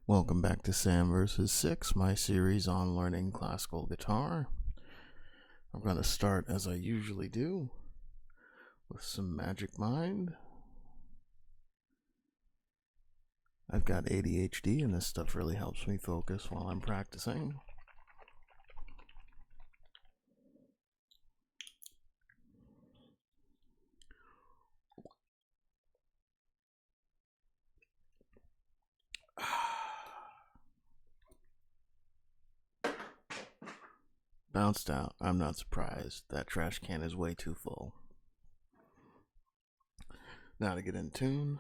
Welcome back to Sam vs. Six, my series on learning classical guitar. I'm going to start as I usually do with some Magic Mind. I've got ADHD and this stuff really helps me focus while I'm practicing. Bounced out. I'm not surprised. That trash can is way too full. Now to get in tune.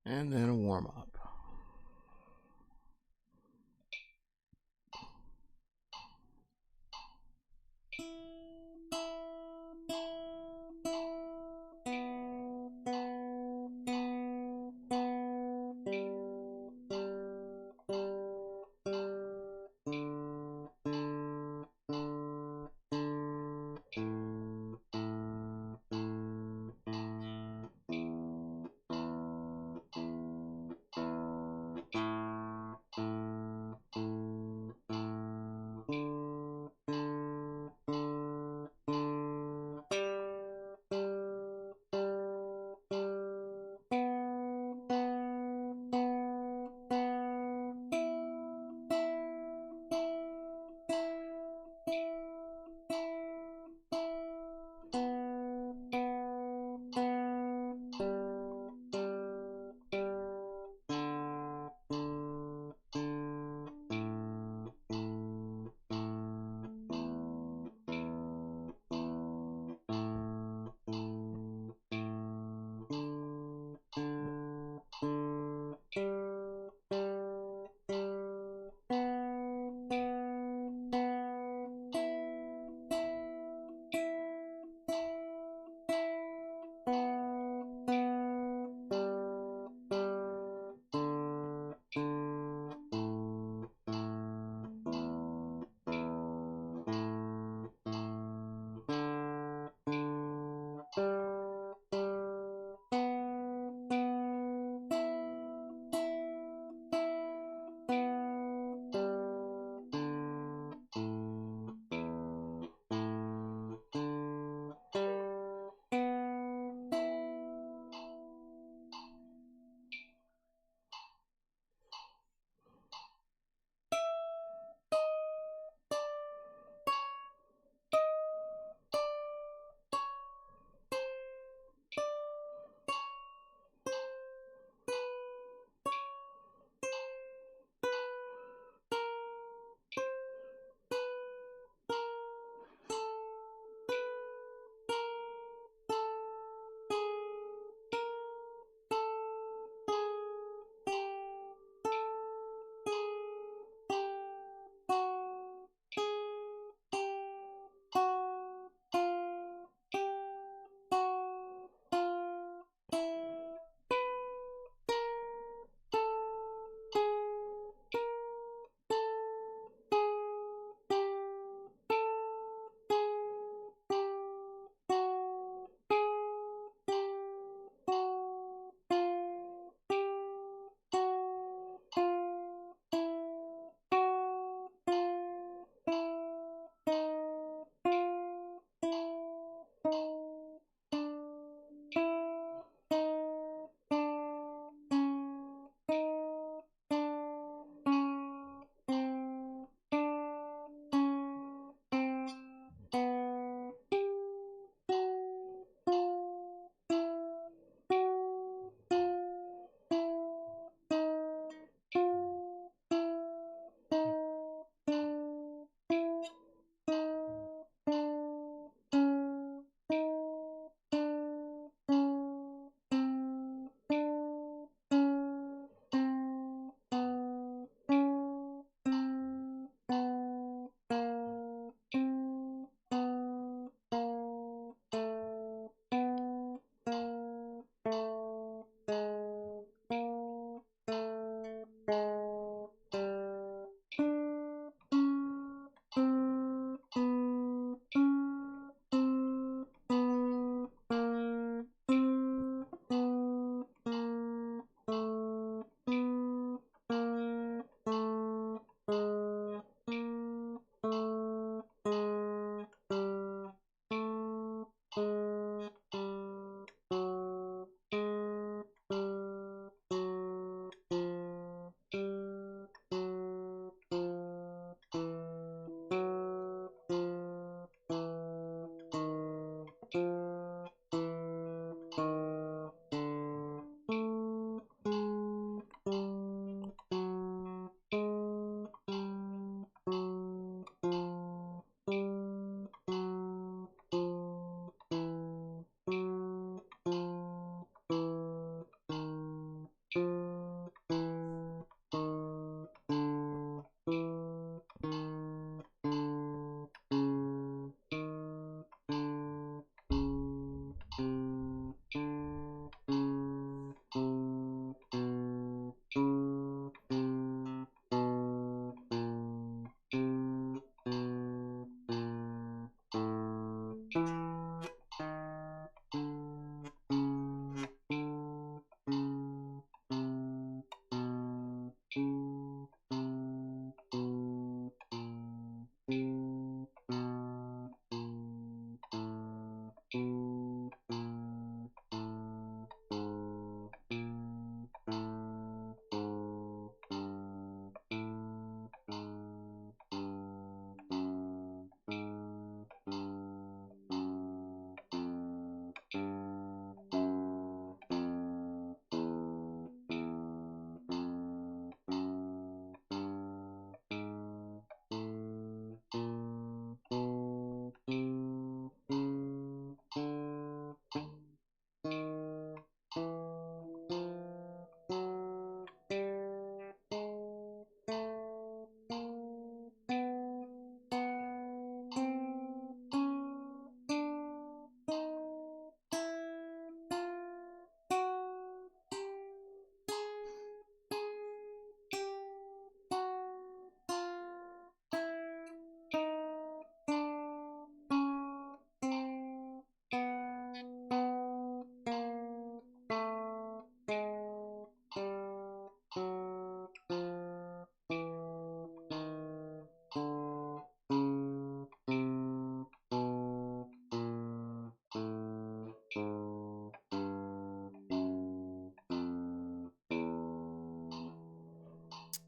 And then a warm up.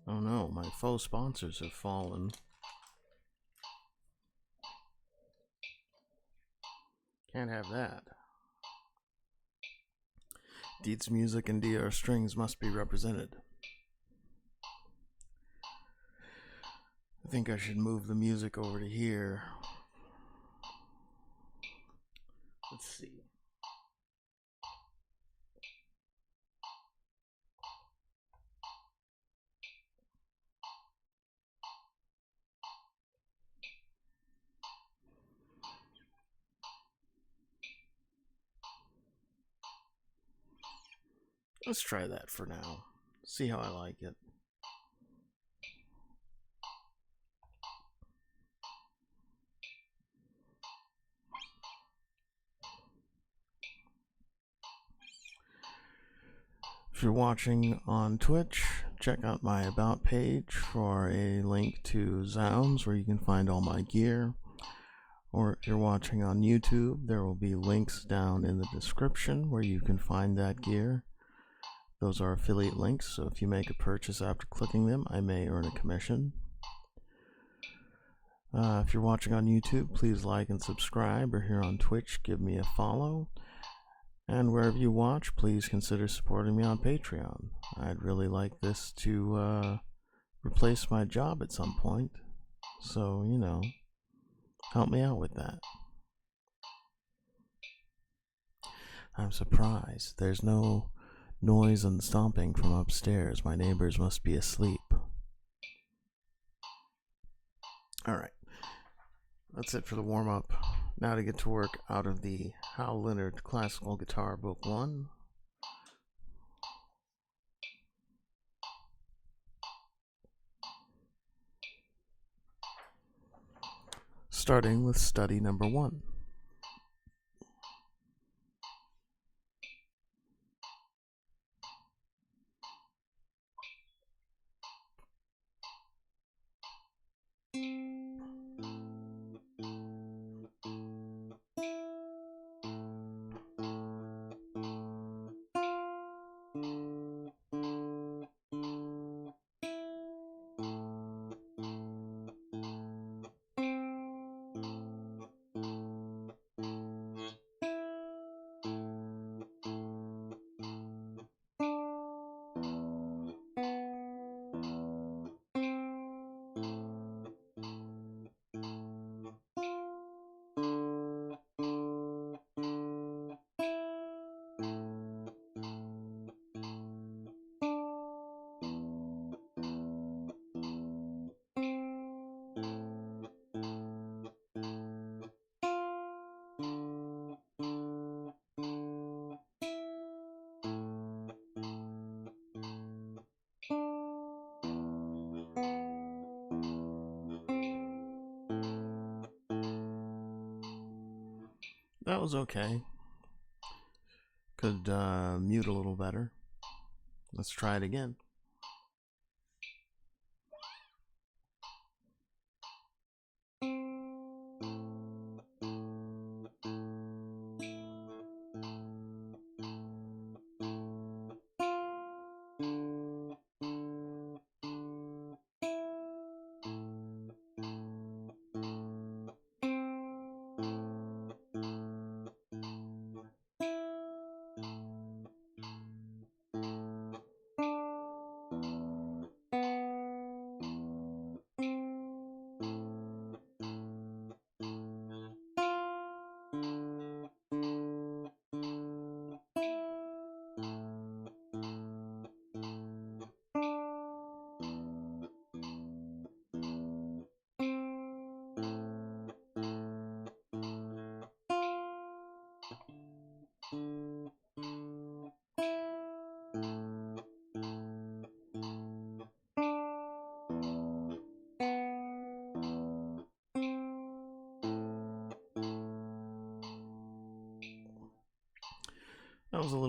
Oh no, my faux sponsors have fallen. Can't have that. Deeds Music and DR Strings must be represented. I think I should move the music over to here. Let's see. Let's try that for now. See how I like it. If you're watching on Twitch, check out my About page for a link to Zounds where you can find all my gear. Or if you're watching on YouTube, there will be links down in the description where you can find that gear. Those are affiliate links, so if you make a purchase after clicking them, I may earn a commission. If you're watching on YouTube, please like and subscribe, or here on Twitch, give me a follow. And wherever you watch, please consider supporting me on Patreon. I'd really like this to replace my job at some point. So, you know, help me out with that. I'm surprised. There's no noise and stomping from upstairs. My neighbors must be asleep. Alright. That's it for the warm-up. Now to get to work out of the Hal Leonard Classical Guitar Book 1. Starting with study number 1. That was okay. Could mute a little better. Let's try it again.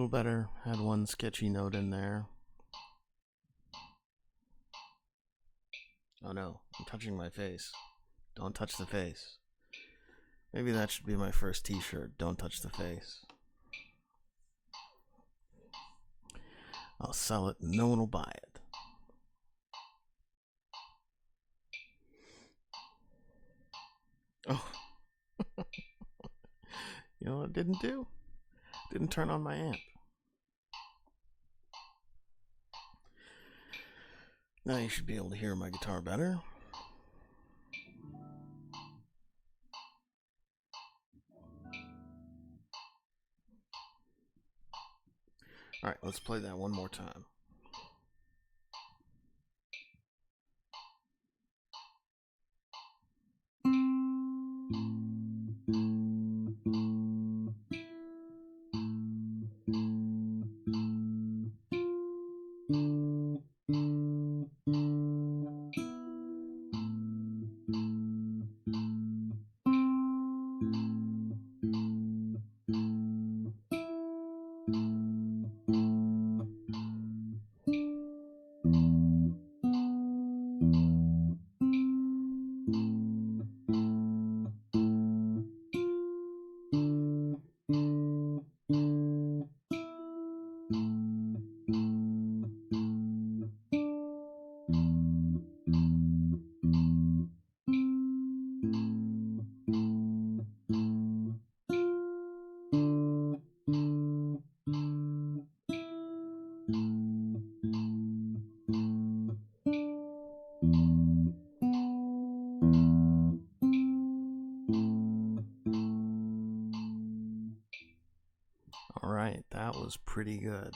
little better. Had one sketchy note in there. Oh no, I'm touching my face. Don't touch the face. Maybe that should be my first t-shirt. Don't touch the face. I'll sell it and no one will buy it. Oh. You know what it didn't do? Didn't turn on my amp. Now you should be able to hear my guitar better. Alright, let's play that one more time. Alright, that was pretty good.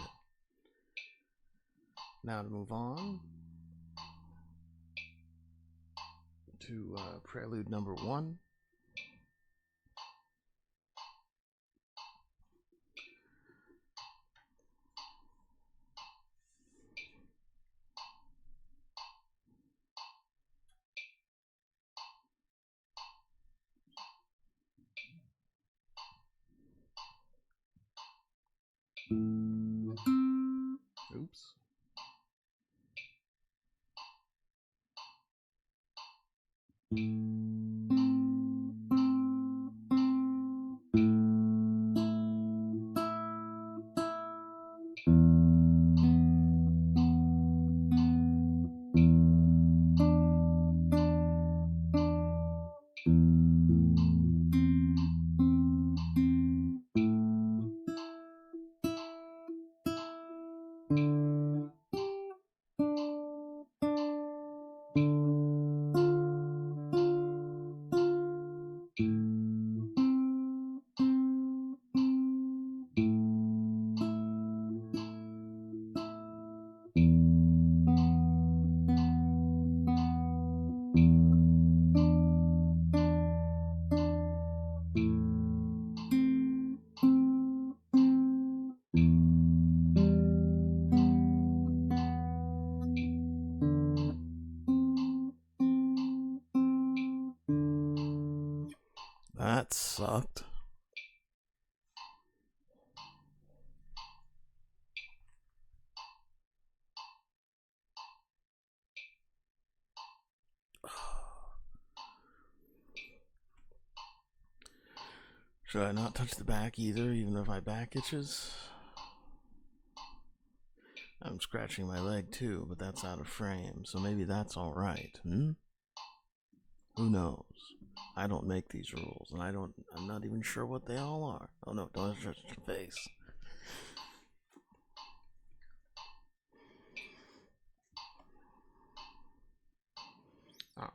Now to move on to Prelude number 1. Oops. That sucked. Should I not touch the back either, even if my back itches? I'm scratching my leg too, but that's out of frame, so maybe that's alright, hmm? Who knows? I don't make these rules, and I'm not even sure what they all are. Oh no, don't touch your face. Alright.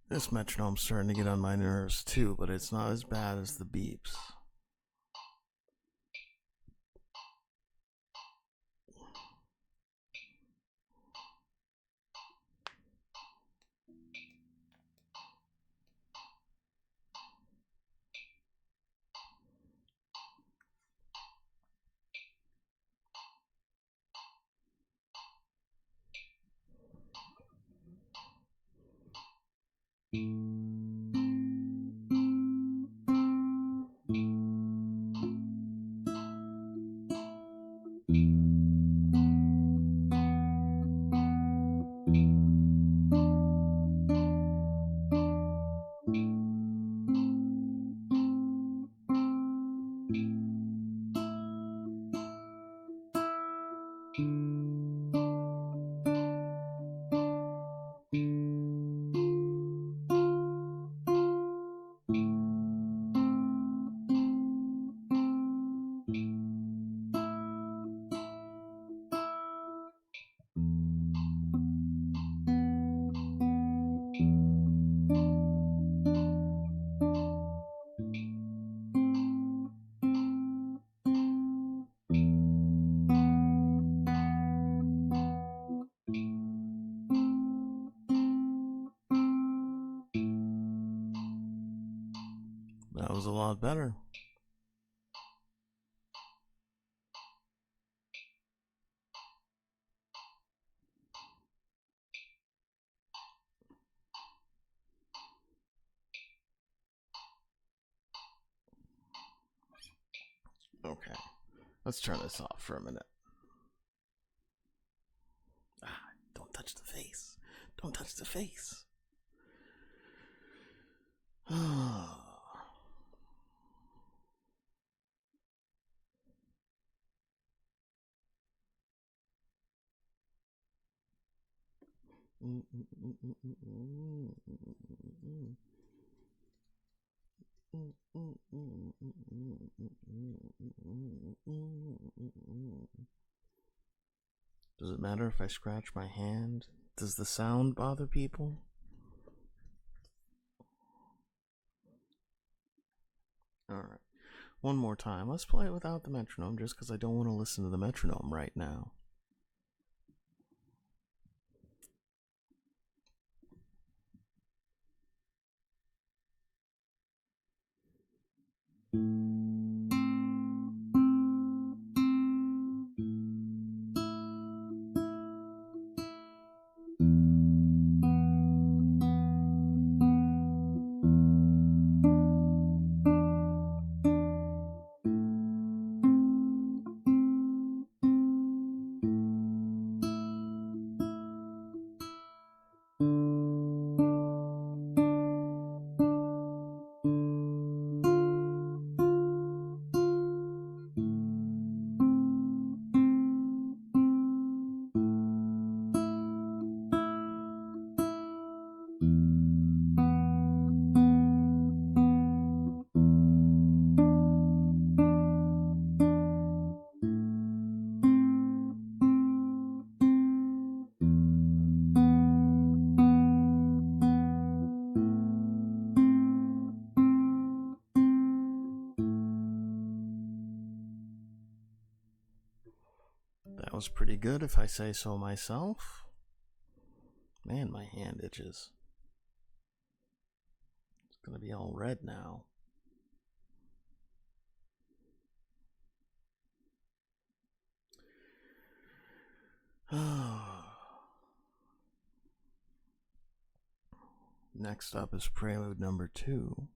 This metronome's starting to get on my nerves too, but it's not as bad as the beeps. That was a lot better. Okay, let's turn this off for a minute. Don't touch the face. Don't touch the face. Does it matter if I scratch my hand? Does the sound bother people? Alright. One more time. Let's play it without the metronome just because I don't want to listen to the metronome right now. That was pretty good if I say so myself. Man, my hand itches. It's gonna be all red now. Next up is Prelude number 2.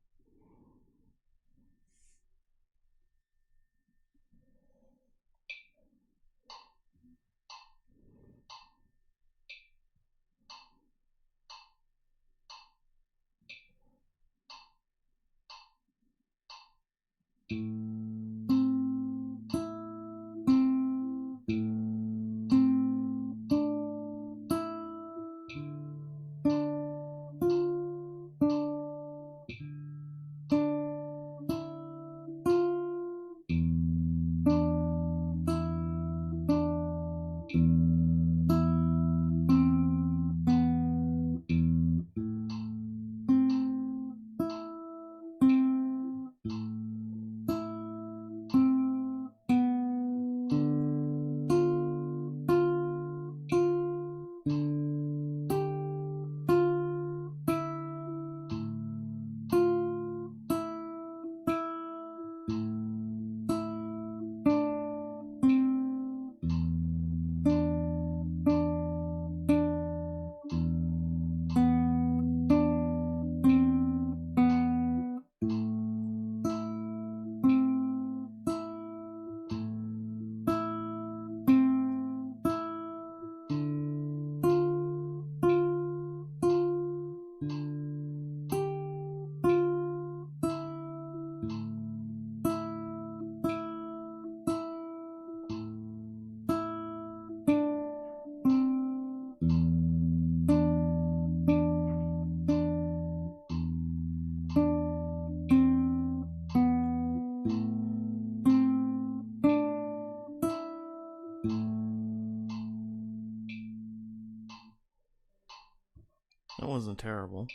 wasn't terrible.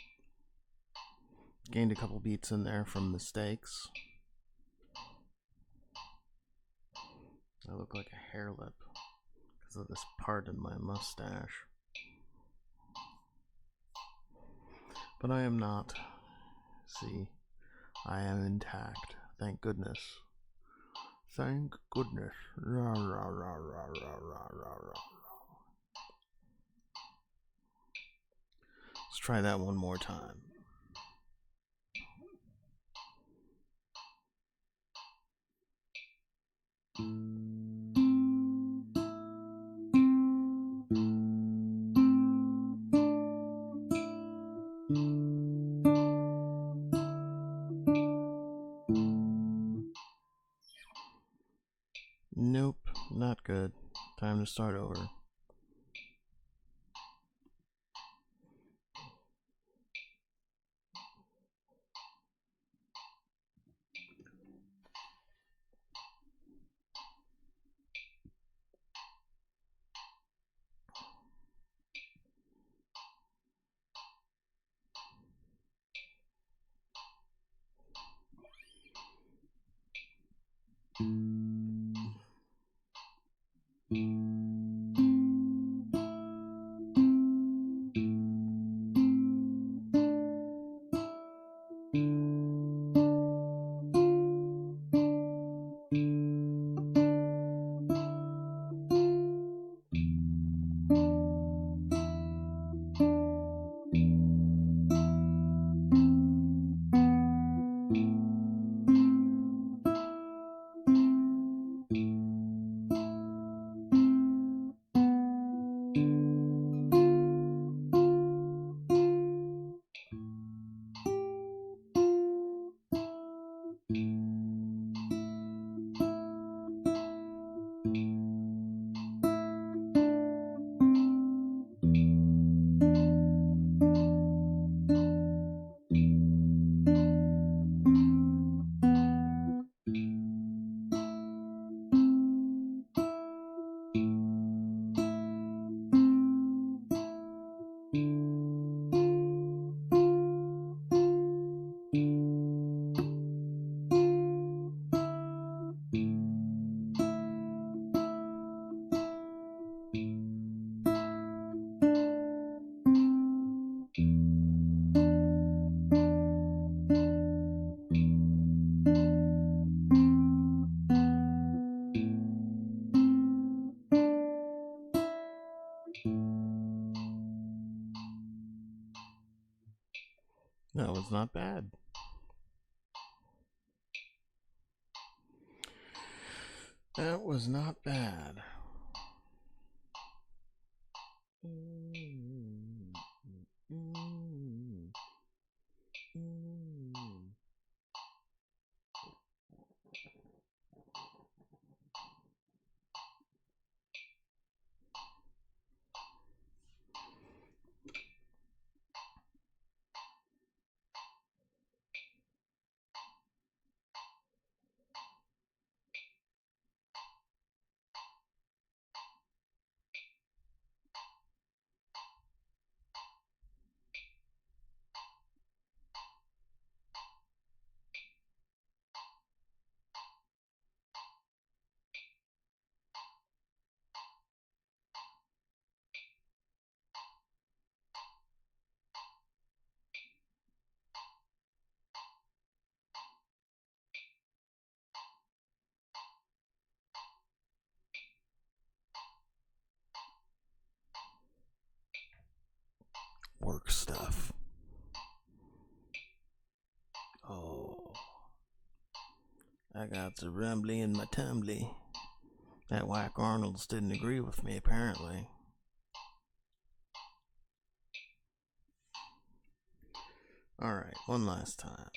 Gained a couple beats in there from mistakes. I look like a hair lip because of this part in my mustache. But I am not. See, I am intact. Thank goodness. Thank goodness. Rah, rah, rah, rah, rah, rah, rah, rah. Let's try that one more time. Nope, not good. Time to start over. That was not bad. That was not bad. Work stuff. Oh, I got the rumbly in my tumbly. That whack Arnold's didn't agree with me, apparently. Alright, one last time.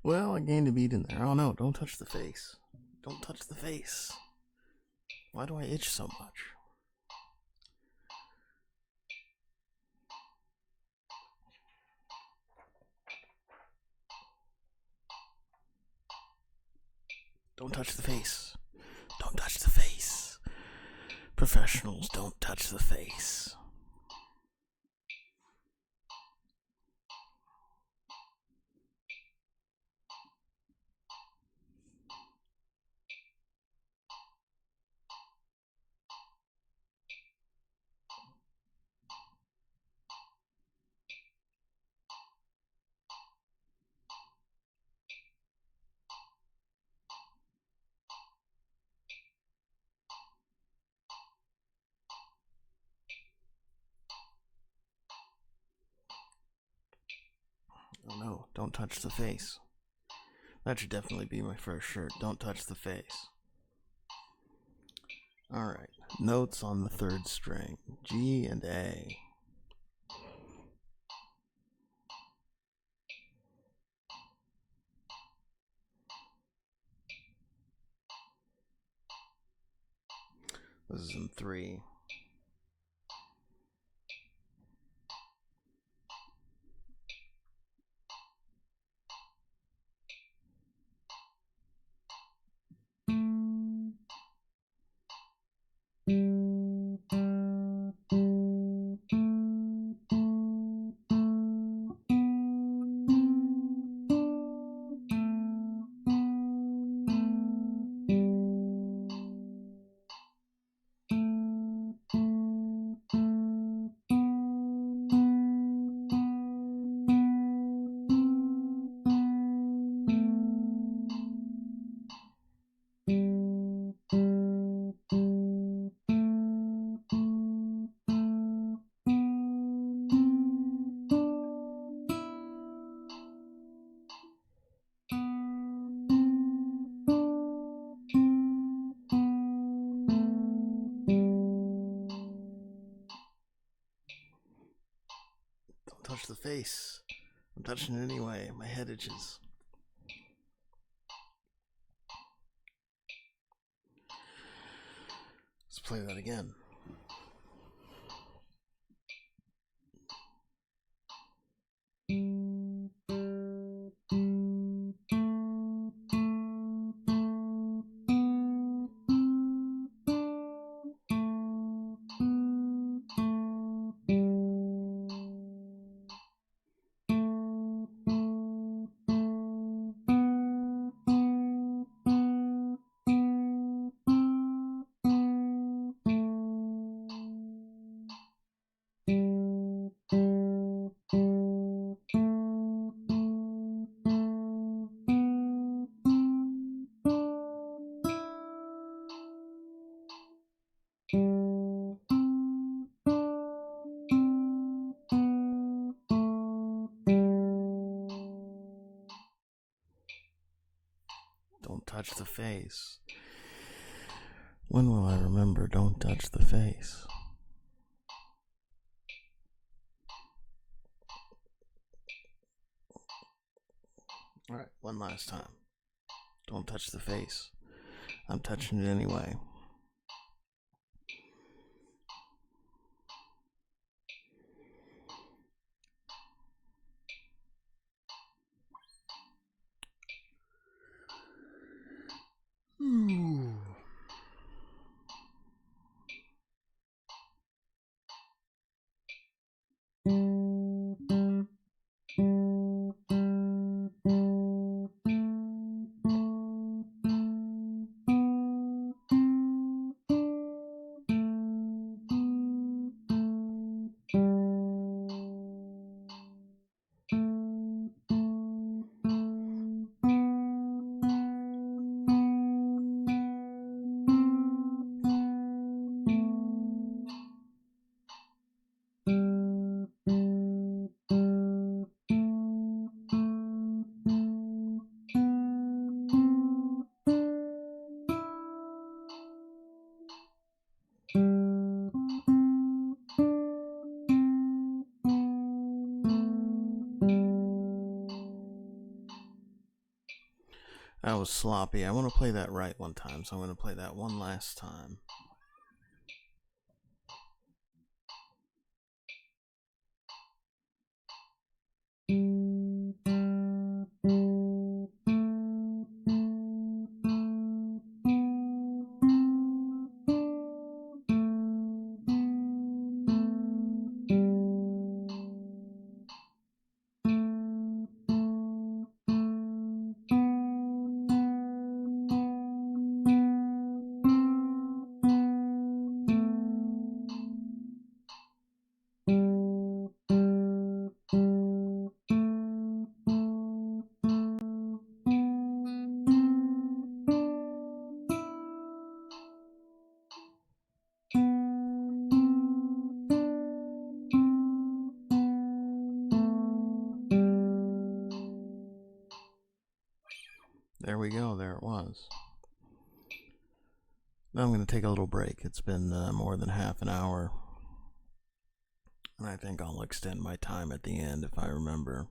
Well, I gained a beat in there. Oh no, don't touch the face. Don't touch the face. Why do I itch so much? Don't touch the face. Don't touch the face. Professionals don't touch the face. Oh no, don't touch the face. That should definitely be my first shirt. Don't touch the face. Alright, notes on the third string, G and A. This is in 3. Don't touch the face. I'm touching it anyway. My head itches. Let's play that again. touch the face. When will I remember don't touch the face? Alright, one last time. Don't touch the face. I'm touching it anyway. Ooh. That was sloppy. I want to play that right one time, so I'm going to play that one last time. There we go, there it was. Now I'm going to take a little break. It's been more than half an hour. And I think I'll extend my time at the end if I remember.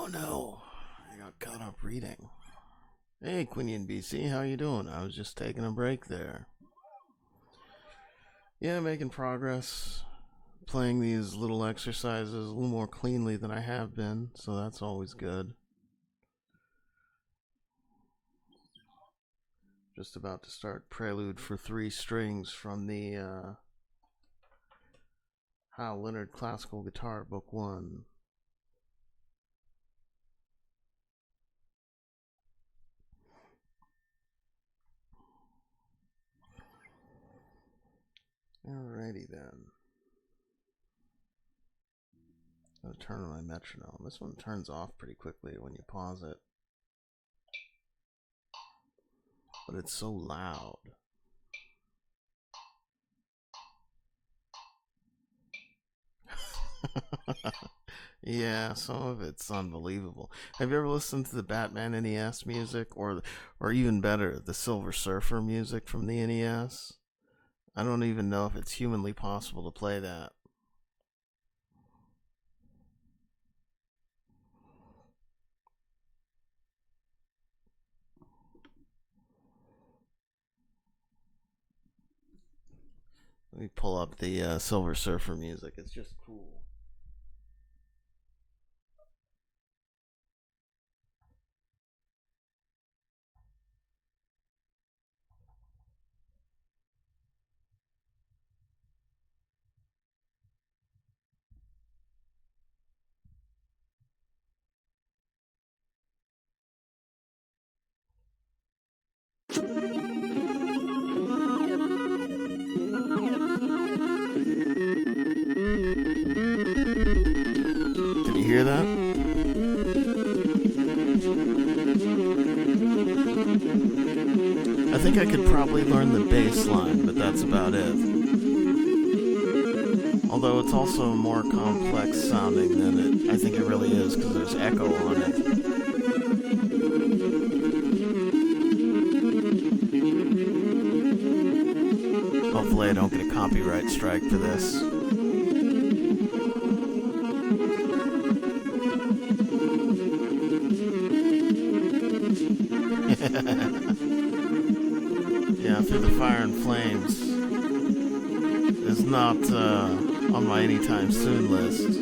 Oh no, I got caught up reading. Hey, Quinian BC, how you doing? I was just taking a break there. Yeah, making progress. Playing these little exercises a little more cleanly than I have been, so that's always good. Just about to start Prelude for Three Strings from the Hal Leonard Classical Guitar Book 1. Alrighty then. I'll turn on my metronome. This one turns off pretty quickly when you pause it. But it's so loud. Yeah, some of it's unbelievable. Have you ever listened to the Batman NES music, or even better, the Silver Surfer music from the NES? I don't even know if it's humanly possible to play that. Let me pull up the Silver Surfer music. It's just cool. Can you hear that? I think I could probably learn the bass line, but that's about it. Although it's also more complex sounding than I think it really is, because there's echo on it. Hopefully I don't get a copyright strike for this. Yeah, Through the Fire and Flames is not on my anytime soon list.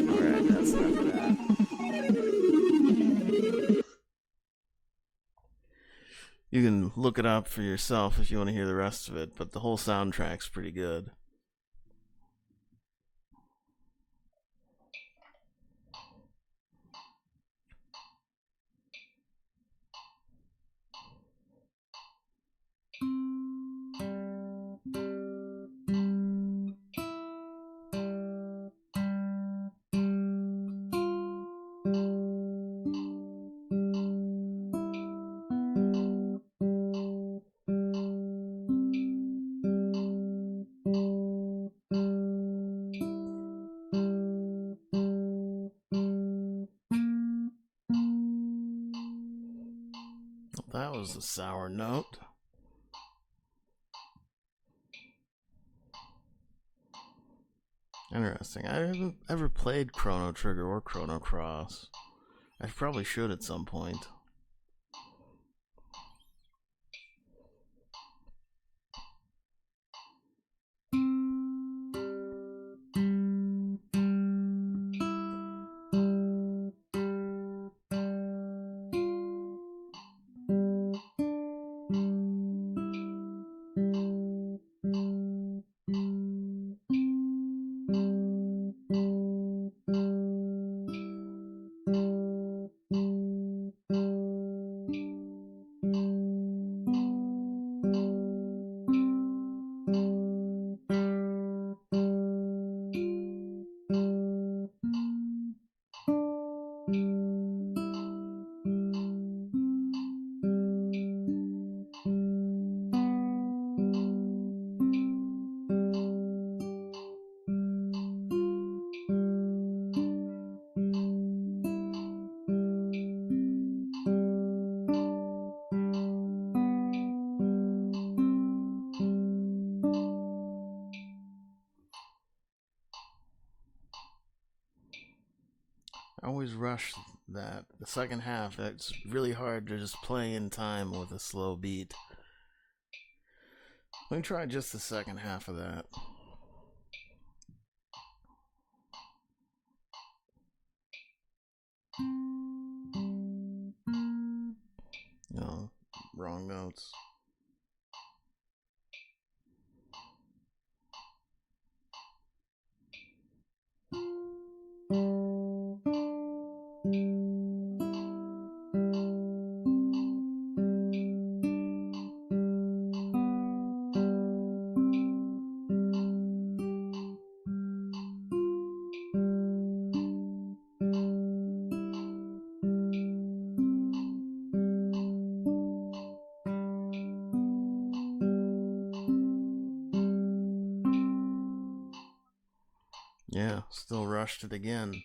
Alright, that's enough of that. You can look it up for yourself if you want to hear the rest of it, but the whole soundtrack's pretty good. That was a sour note. Interesting. I haven't ever played Chrono Trigger or Chrono Cross. I probably should at some point. always rush that. The second half, it's really hard to just play in time with a slow beat. Let me try just the second half of that. No, wrong notes. Yeah, still rushed it again.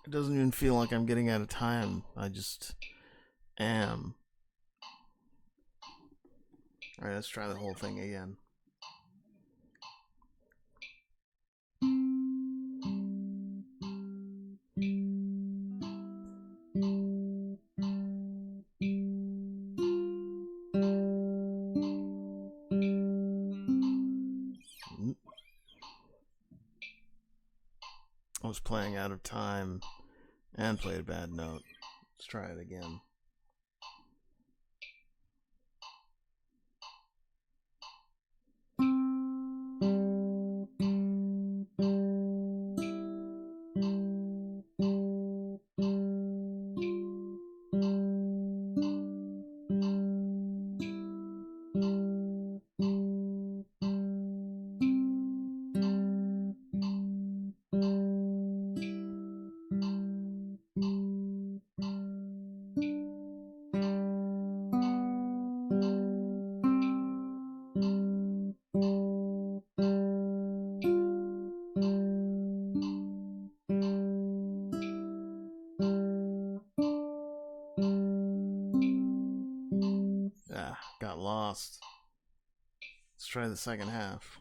It doesn't even feel like I'm getting out of time. I just am. Alright, let's try the whole thing again. I was playing out of time and played a bad note. Let's try it again. Got lost. Let's try the second half.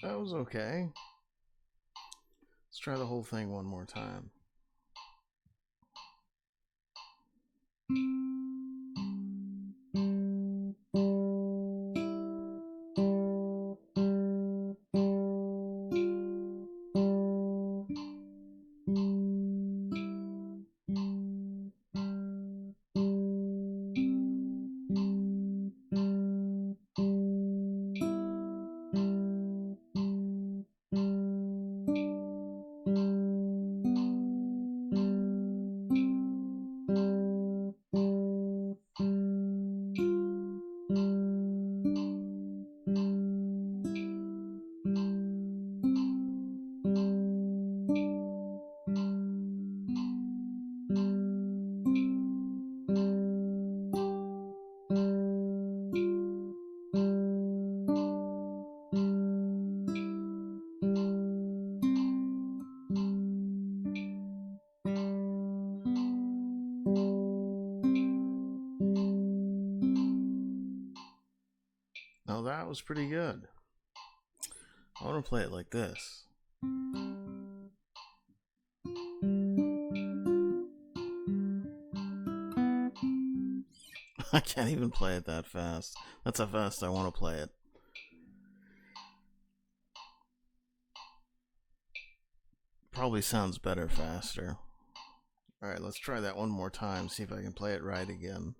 That was okay. Let's try the whole thing one more time. Now that was pretty good. I want to play it like this. I can't even play it that fast. That's how fast I want to play it. Probably sounds better faster. Alright, let's try that one more time, see if I can play it right again.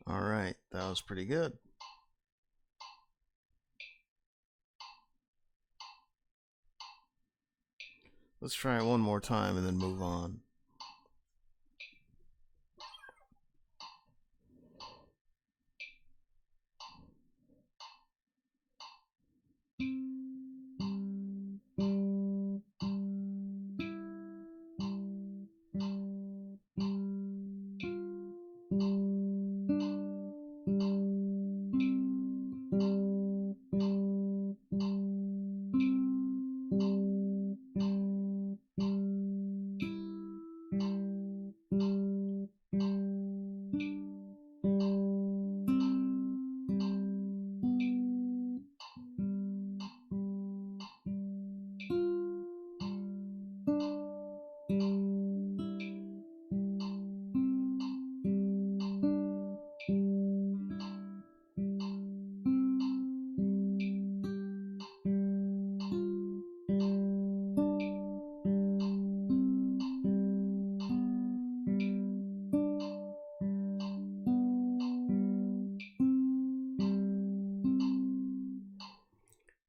All right, that was pretty good. Let's try it one more time and then move on.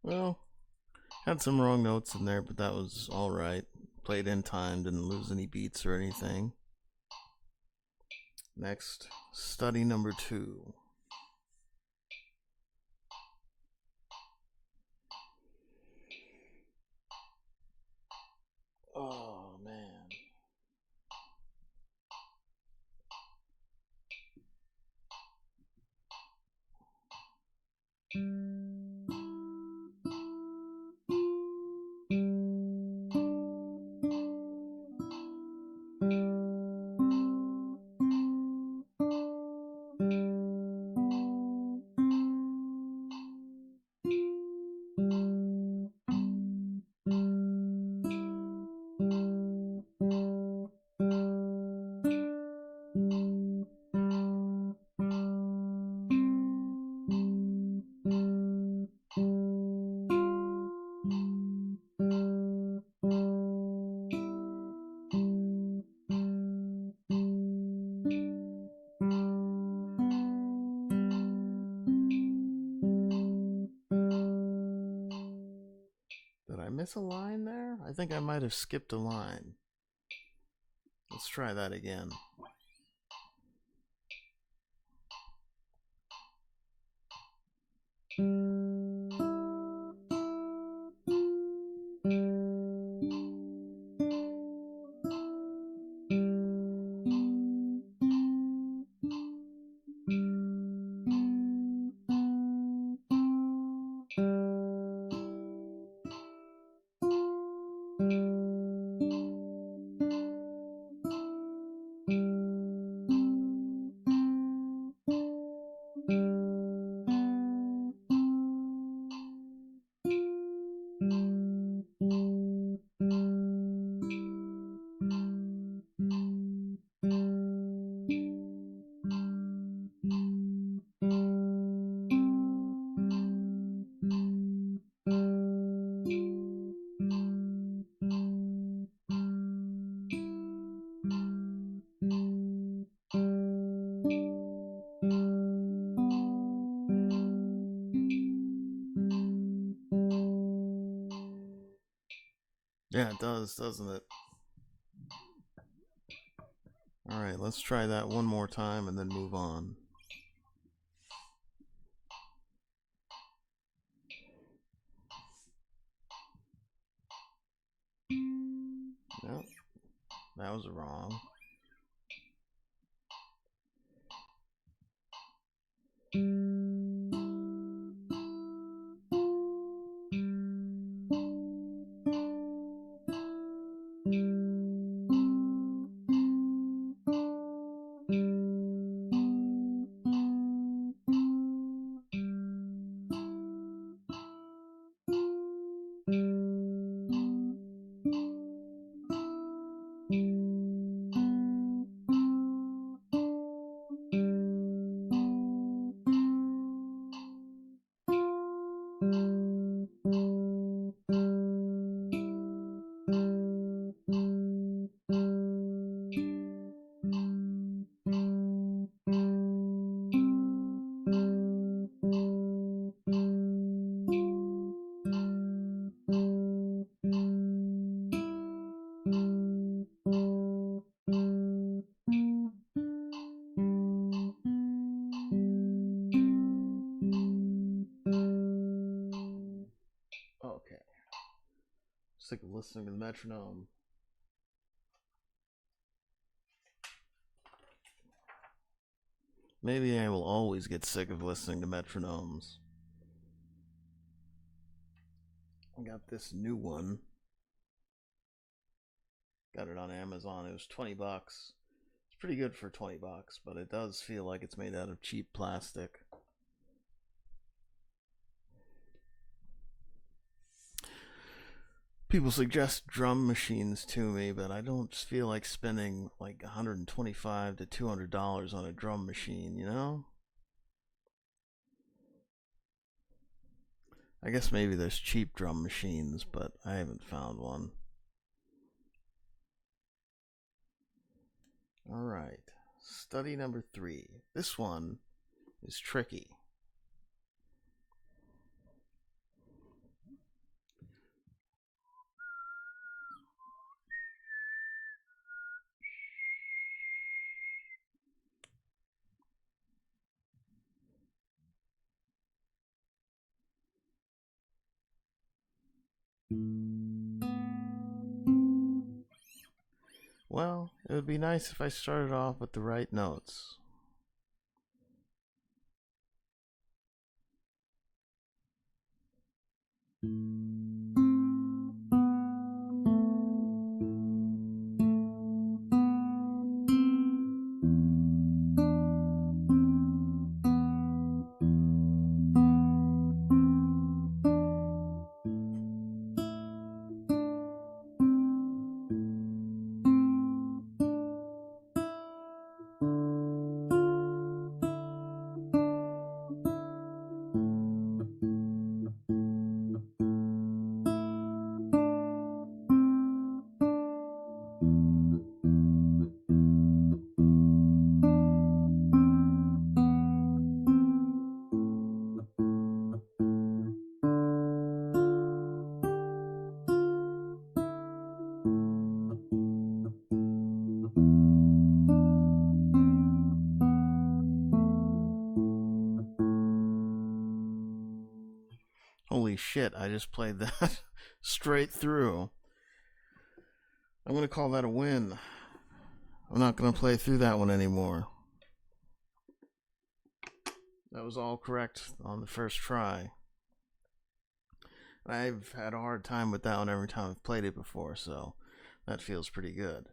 Well, had some wrong notes in there, but that was alright. Played in time, didn't lose any beats or anything. Next, study number 2. Oh, man. Did I miss a line there? I think I might have skipped a line. Let's try that again. Yeah, it does, doesn't it? Alright, let's try that one more time and then move on. Nope, that was wrong. Sick of listening to the metronome. Maybe I will always get sick of listening to metronomes. I got this new one. Got it on Amazon. It was $20. It's pretty good for $20, but it does feel like it's made out of cheap plastic. People suggest drum machines to me, but I don't feel like spending like $125 to $200 on a drum machine, you know? I guess maybe there's cheap drum machines, but I haven't found one. All right, study number 3. This one is tricky. Well, it would be nice if I started off with the right notes. Holy shit, I just played that straight through. I'm going to call that a win. I'm not going to play through that one anymore. That was all correct on the first try. I've had a hard time with that one every time I've played it before, so that feels pretty good.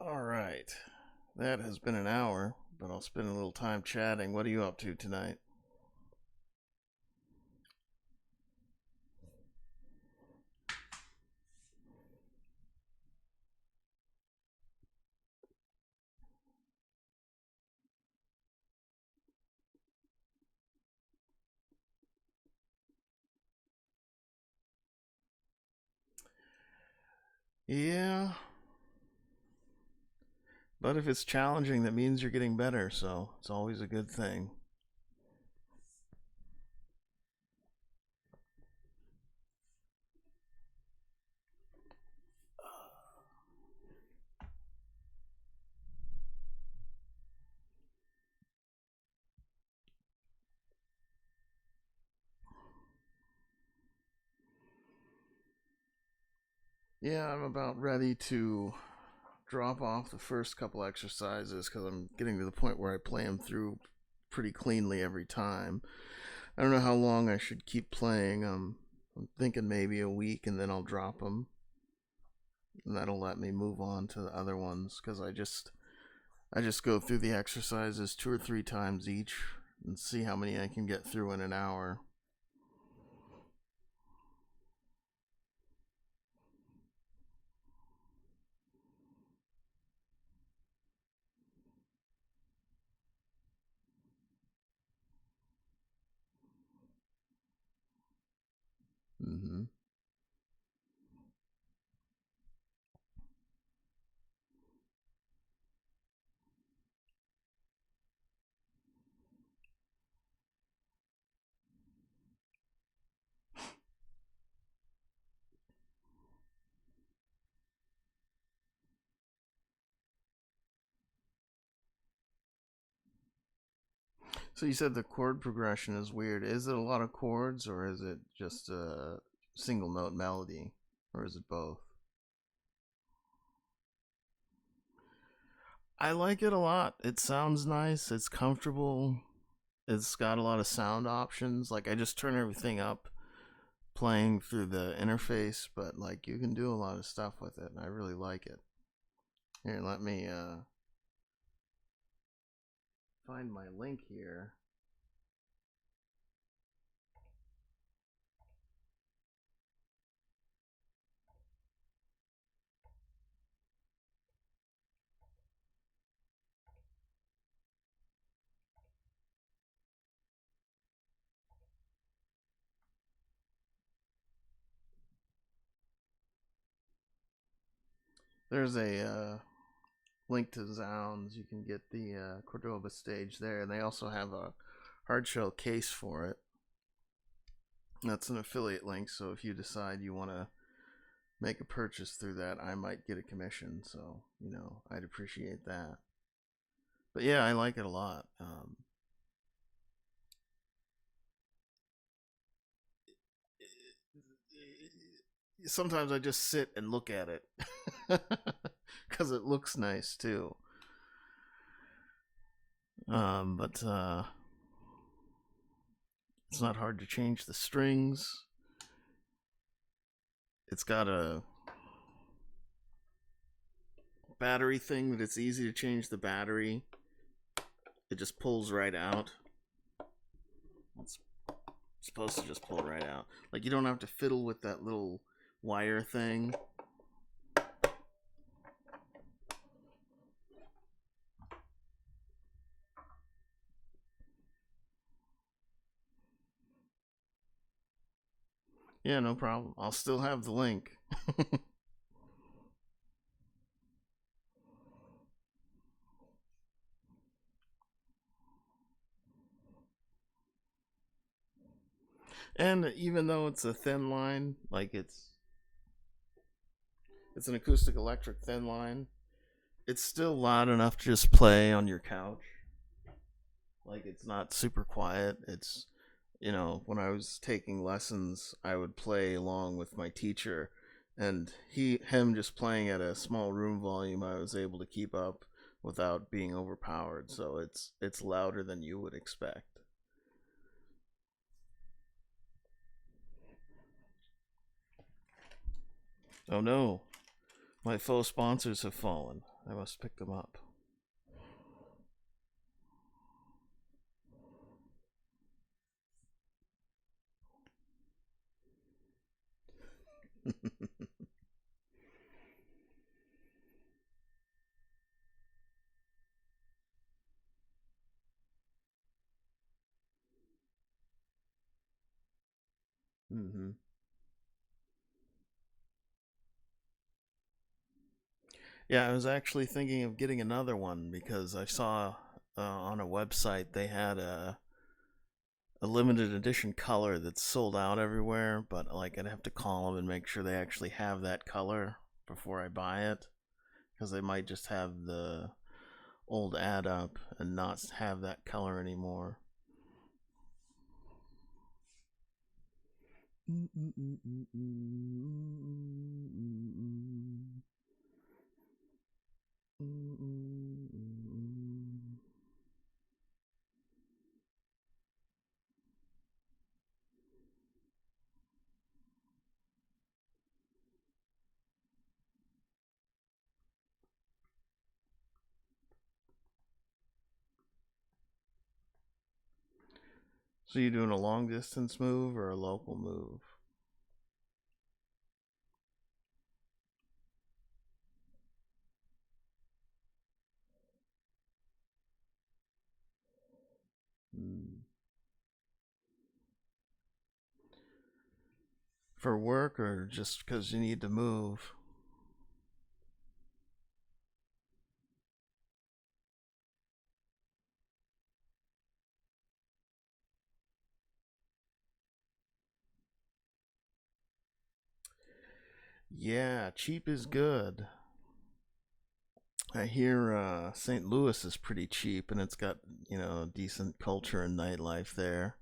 Alright, that has been an hour, but I'll spend a little time chatting. What are you up to tonight? Yeah, but if it's challenging, that means you're getting better, so it's always a good thing. Yeah, I'm about ready to drop off the first couple exercises because I'm getting to the point where I play them through pretty cleanly every time. I don't know how long I should keep playing. I'm thinking maybe a week and then I'll drop them. And that'll let me move on to the other ones because I just go through the exercises 2 or 3 times each and see how many I can get through in an hour. Mm-hmm. So you said the chord progression is weird. Is it a lot of chords or is it just a single note melody? Or is it both? I like it a lot. It sounds nice, it's comfortable, it's got a lot of sound options. Like I just turn everything up playing through the interface, but like you can do a lot of stuff with it and I really like it. Here, let me find my link here. There's a link to Zounds. You can get the Cordoba stage there, and they also have a hardshell case for it. That's an affiliate link, so if you decide you want to make a purchase through that, I might get a commission. So, I'd appreciate that. But yeah, I like it a lot. Sometimes I just sit and look at it because it looks nice too. But it's not hard to change the strings. It's got a battery thing that it's easy to change the battery. It just pulls right out. It's supposed to just pull right out. Like you don't have to fiddle with that little wire thing. Yeah, no problem. I'll still have the link. And even though it's a thin line, like it's an acoustic electric thin line, it's still loud enough to just play on your couch. Like it's not super quiet. It's when I was taking lessons, I would play along with my teacher, and him just playing at a small room volume, I was able to keep up without being overpowered. So it's louder than you would expect. Oh no, my faux sponsors have fallen. I must pick them up. Mm-hmm. Yeah, I was actually thinking of getting another one because I saw on a website they had a limited edition color that's sold out everywhere, but like I'd have to call them and make sure they actually have that color before I buy it because they might just have the old ad up and not have that color anymore. So you doing a long distance move or a local move? Hmm. For work or just because you need to move? Yeah, cheap is good. I hear St. Louis is pretty cheap and it's got, decent culture and nightlife there.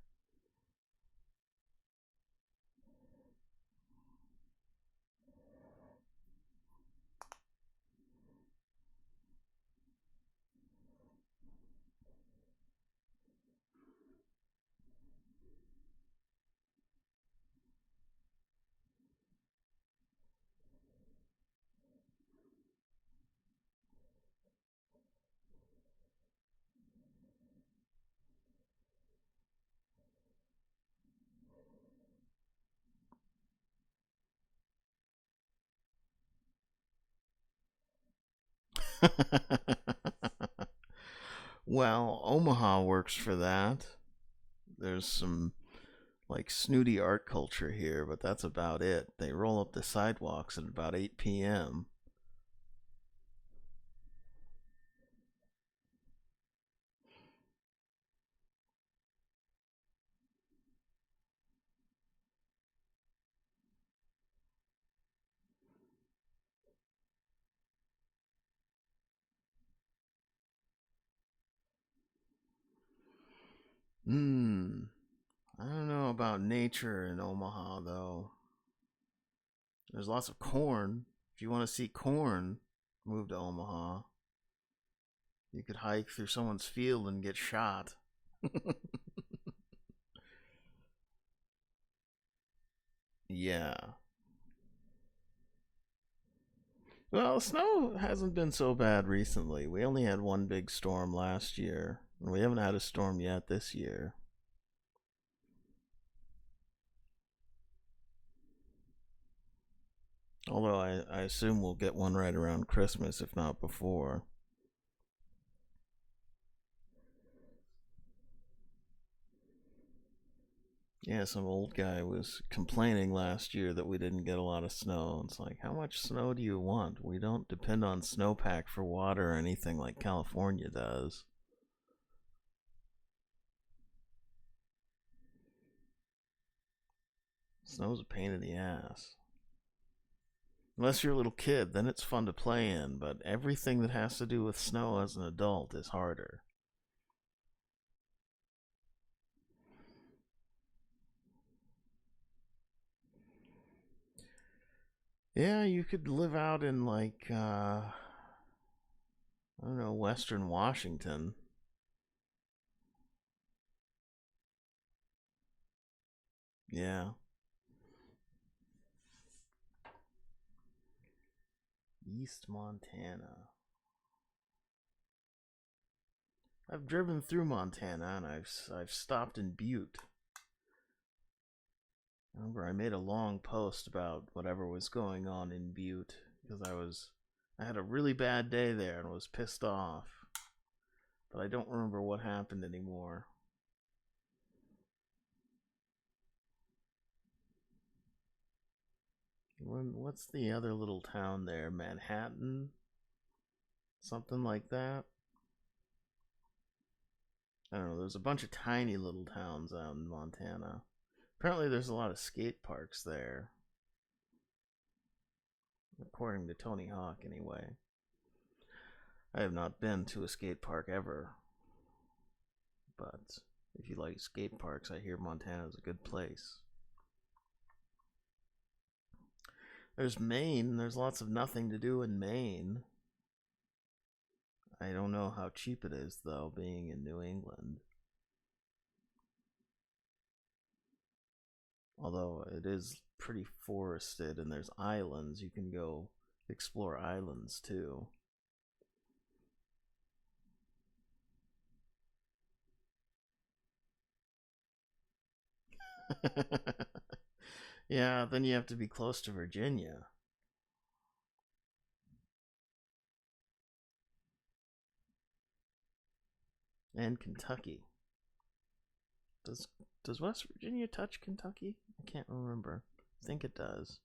Well, Omaha works for that. There's some like snooty art culture here, but that's about it. They roll up the sidewalks at about 8 p.m. Hmm. I don't know about nature in Omaha though. There's lots of corn. If you want to see corn, move to Omaha. You could hike through someone's field and get shot. Yeah. Well, snow hasn't been so bad recently. We only had one big storm last year, and we haven't had a storm yet this year. Although I assume we'll get one right around Christmas, if not before. Yeah, some old guy was complaining last year that we didn't get a lot of snow. It's like, how much snow do you want? We don't depend on snowpack for water or anything like California does. Snow's a pain in the ass. Unless you're a little kid, then it's fun to play in, but everything that has to do with snow as an adult is harder. Yeah, you could live out in like I don't know, Western Washington. Yeah. East Montana. I've driven through Montana and I've stopped in Butte. I remember I made a long post about whatever was going on in Butte because I had a really bad day there and was pissed off, but I don't remember what happened anymore. What's the other little town there? Manhattan? Something like that? I don't know. There's a bunch of tiny little towns out in Montana. Apparently, there's a lot of skate parks there, according to Tony Hawk, anyway. I have not been to a skate park ever, but if you like skate parks, I hear Montana is a good place. There's Maine. There's lots of nothing to do in Maine. I don't know how cheap it is, though, being in New England. Although it is pretty forested and there's islands, you can go explore islands too. Yeah, then you have to be close to Virginia and Kentucky. Does does West Virginia touch Kentucky? I can't remember. I think it does.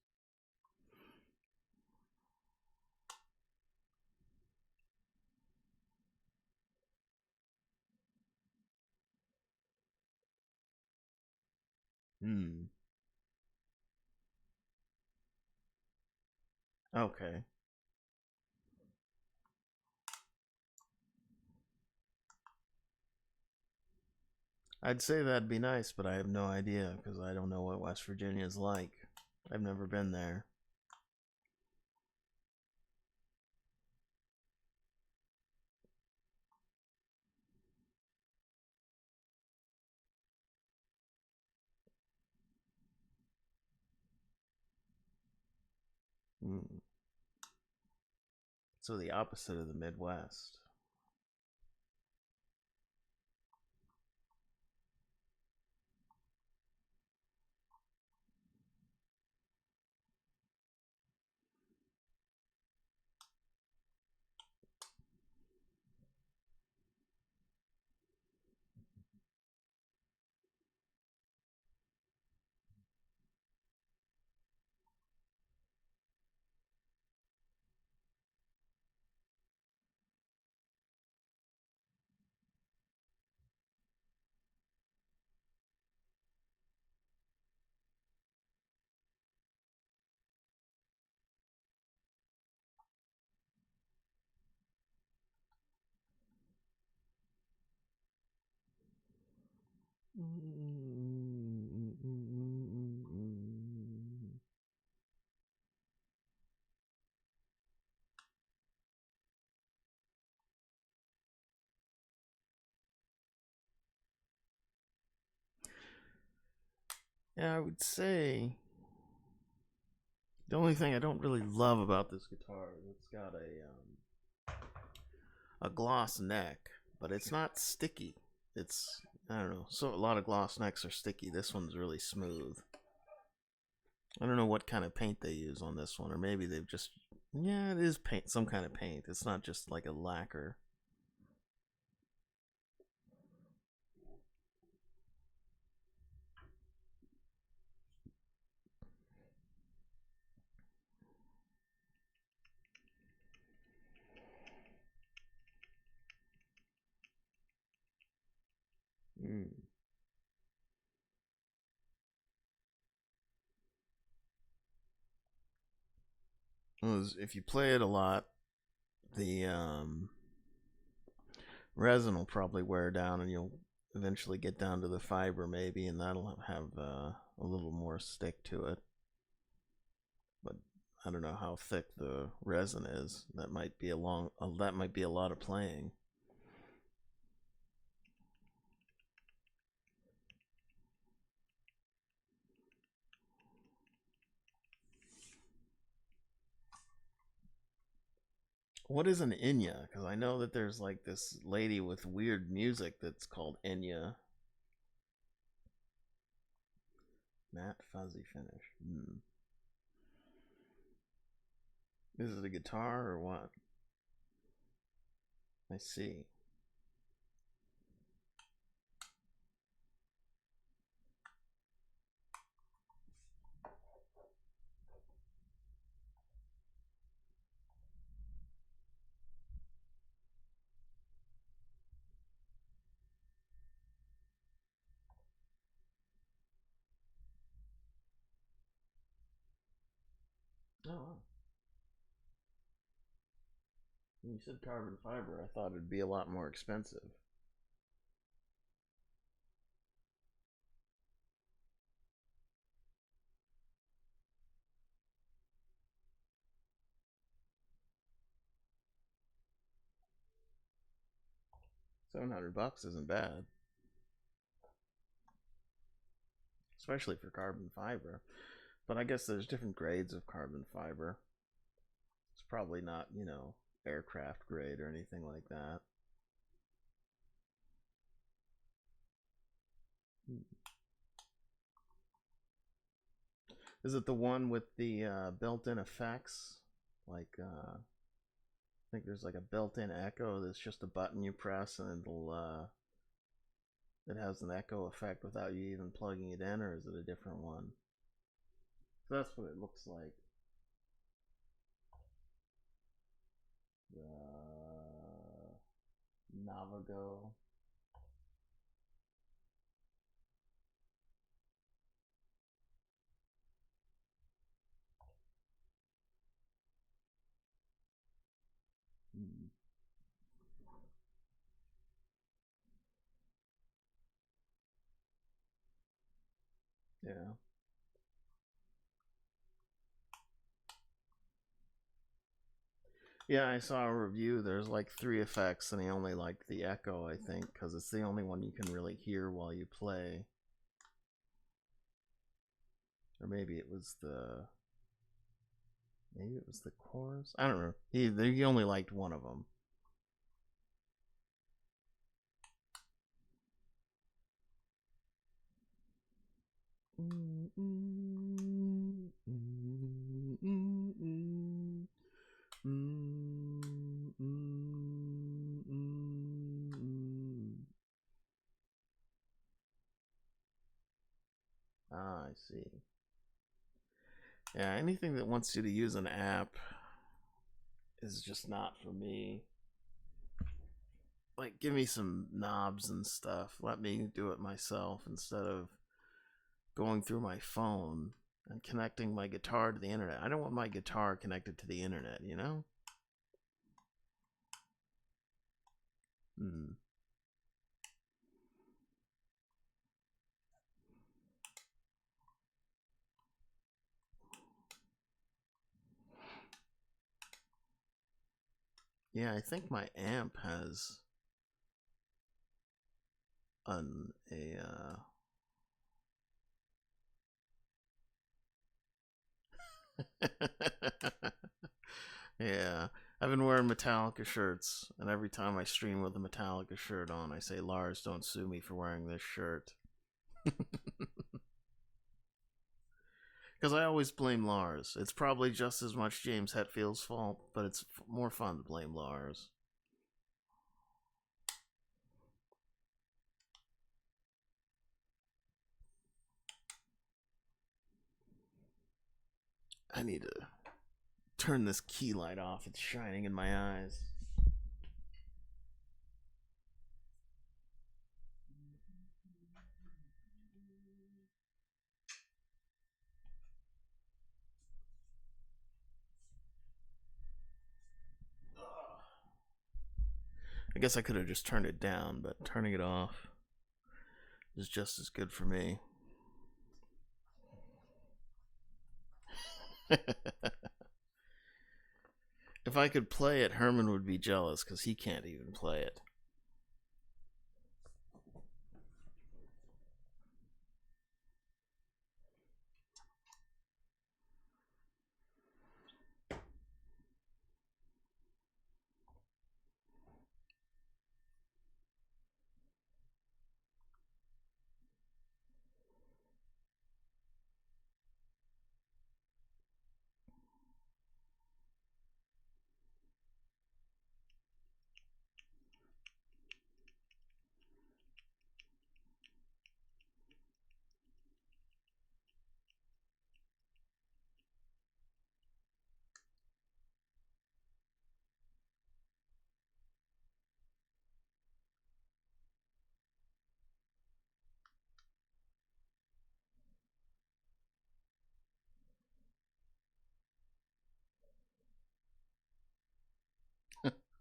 Hmm. Okay. I'd say that'd be nice, but I have no idea because I don't know what West Virginia is like. I've never been there. Hmm. So the opposite of the Midwest. Yeah, I would say the only thing I don't really love about this guitar is it's got a gloss neck, but it's not sticky. It's, I don't know. So a lot of gloss necks are sticky. This one's really smooth. I don't know what kind of paint they use on this one, or maybe they've just, yeah, it is paint, some kind of paint. It's not just like a lacquer. Mm. Well, if you play it a lot, the resin will probably wear down, and you'll eventually get down to the fiber, maybe, and that'll have a little more stick to it. But I don't know how thick the resin is. That might be that might be a lot of playing. What is an Enya? Because I know that there's like this lady with weird music that's called Enya. Matte fuzzy finish. Hmm. Is it a guitar or what? I see. Oh, wow. When you said carbon fiber, I thought it'd be a lot more expensive. 700 bucks isn't bad, especially for carbon fiber. But I guess there's different grades of carbon fiber. It's probably not, aircraft grade or anything like that. Is it the one with the built-in effects? Like, I think there's like a built-in echo that's just a button you press and it has an echo effect without you even plugging it in, or is it a different one? So that's what it looks like. The Navago. Hmm. Yeah. Yeah, I saw a review. There's like three effects, and he only liked the echo, I think, because it's the only one you can really hear while you play. Or maybe it was the. Maybe it was the chorus. I don't know. He only liked one of them. Ah, I see. Yeah, anything that wants you to use an app is just not for me. Like, give me some knobs and stuff. Let me do it myself instead of going through my phone and connecting my guitar to the internet. I don't want my guitar connected to the internet, you know? Hmm. Yeah, I think my amp has an a Yeah, I've been wearing Metallica shirts, and every time I stream with a Metallica shirt on, I say, Lars, don't sue me for wearing this shirt. Because I always blame Lars. It's probably just as much James Hetfield's fault, but it's more fun to blame Lars. I need to turn this key light off. It's shining in my eyes. I guess I could have just turned it down, but turning it off is just as good for me. If I could play it, Herman would be jealous because he can't even play it.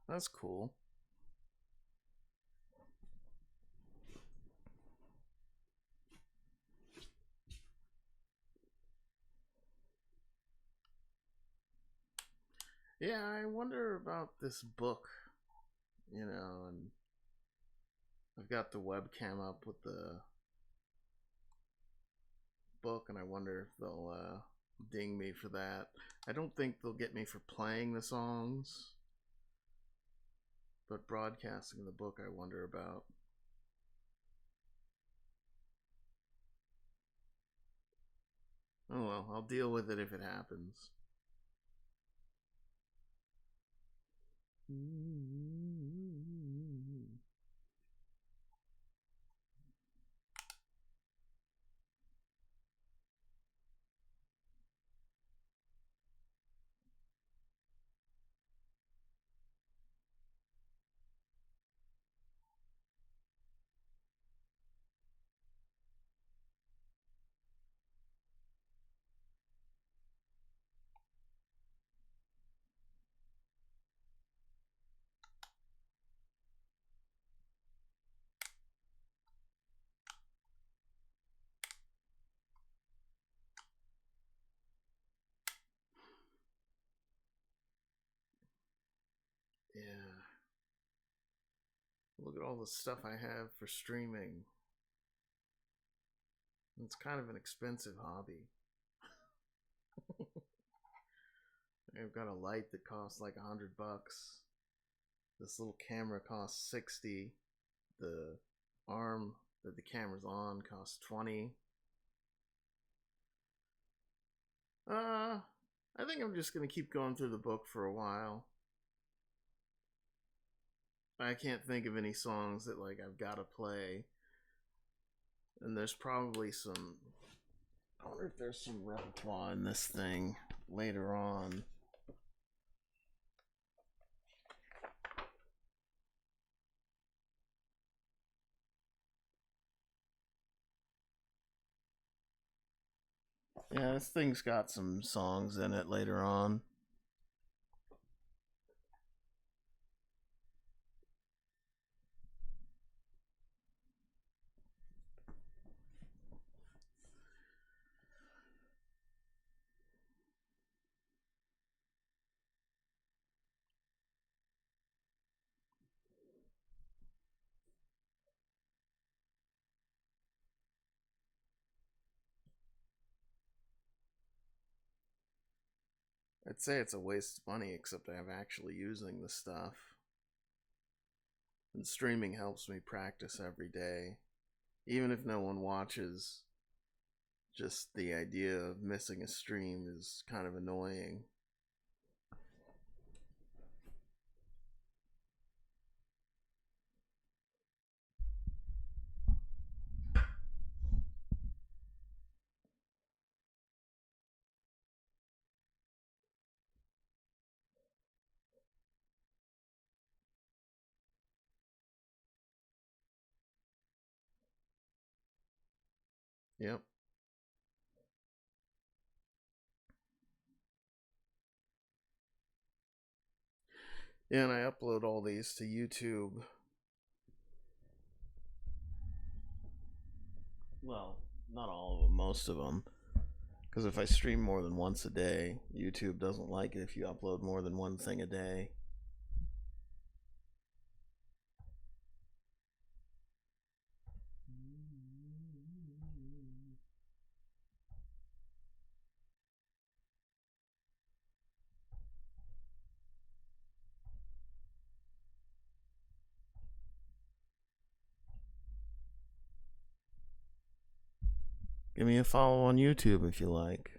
That's cool. Yeah, I wonder about this book, and I've got the webcam up with the book, and I wonder if they'll ding me for that. I don't think they'll get me for playing the songs, but broadcasting the book, I wonder about. Oh well, I'll deal with it if it happens. Yeah. Look at all the stuff I have for streaming. It's kind of an expensive hobby. I've got a light that costs like $100. This little camera costs 60. The arm that the camera's on costs 20. I think I'm just gonna keep going through the book for a while. I can't think of any songs that like I've got to play, and there's probably some. I wonder if there's some repertoire in this thing later on. Yeah, this thing's got some songs in it later on. I'd say it's a waste of money, except I'm actually using the stuff. And streaming helps me practice every day. Even if no one watches, just the idea of missing a stream is kind of annoying. Yep. Yeah, and I upload all these to YouTube. Well, not all of them, most of them. Because if I stream more than once a day, YouTube doesn't like it if you upload more than one thing a day. Give me a follow on YouTube if you like.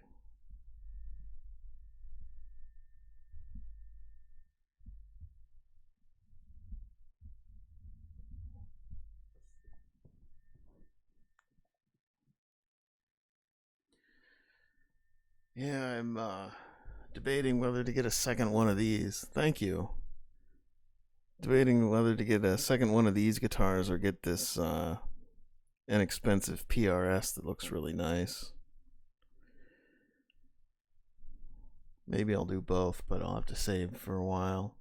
Yeah, I'm debating whether to get a second one of these. Thank you. Debating whether to get a second one of these guitars or get this inexpensive PRS that looks really nice. Maybe I'll do both, but I'll have to save for a while.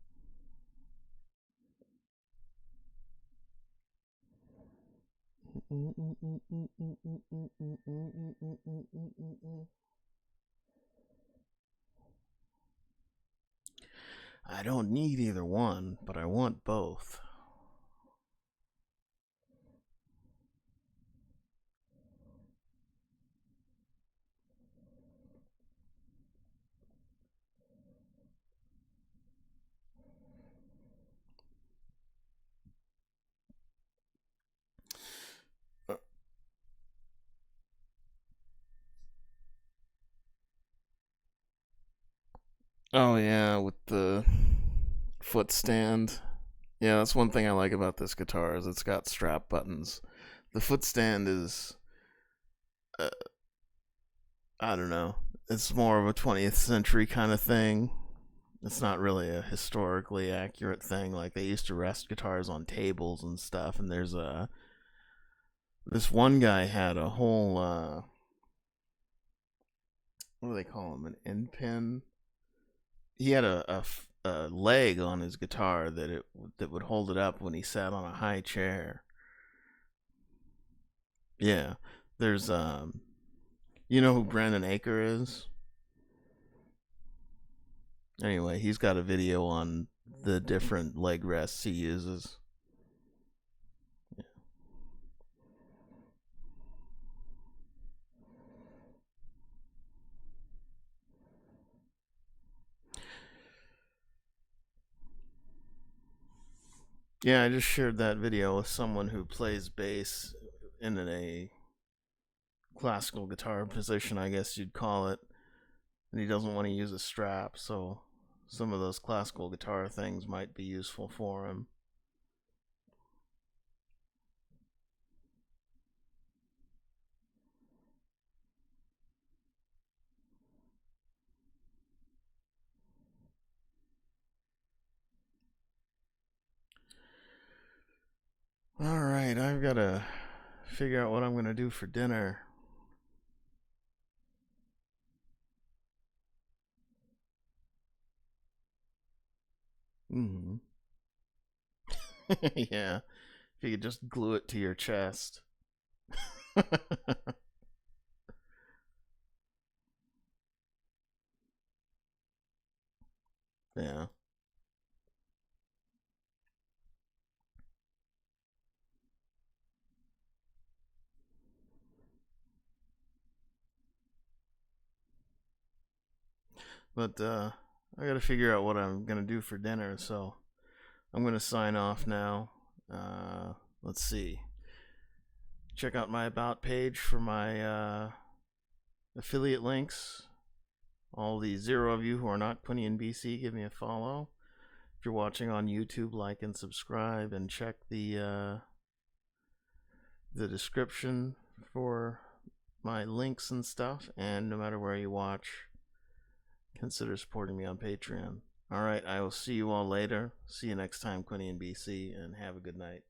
I don't need either one, but I want both. Oh yeah, with the foot stand. Yeah, that's one thing I like about this guitar is it's got strap buttons. The foot stand is, uh, I don't know, it's more of a 20th century kind of thing. It's not really a historically accurate thing. Like they used to rest guitars on tables and stuff. And there's this one guy had a whole what do they call him? An end pin. He had a leg on his guitar that would hold it up when he sat on a high chair. Yeah, there's you know who Brandon Aker is? Anyway, he's got a video on the different leg rests he uses. Yeah, I just shared that video with someone who plays bass in a classical guitar position, I guess you'd call it, and he doesn't want to use a strap, so some of those classical guitar things might be useful for him. All right, I've got to figure out what I'm going to do for dinner. Mm-hmm. Yeah, if you could just glue it to your chest. Yeah. But I got to figure out what I'm going to do for dinner, so I'm going to sign off now. Let's see. Check out my About page for my affiliate links. All the 0 of you who are not Quinny and BC, give me a follow. If you're watching on YouTube, like and subscribe, and check the description for my links and stuff. And no matter where you watch, consider supporting me on Patreon. All right, I will see you all later. See you next time, Quinny and BC, and have a good night.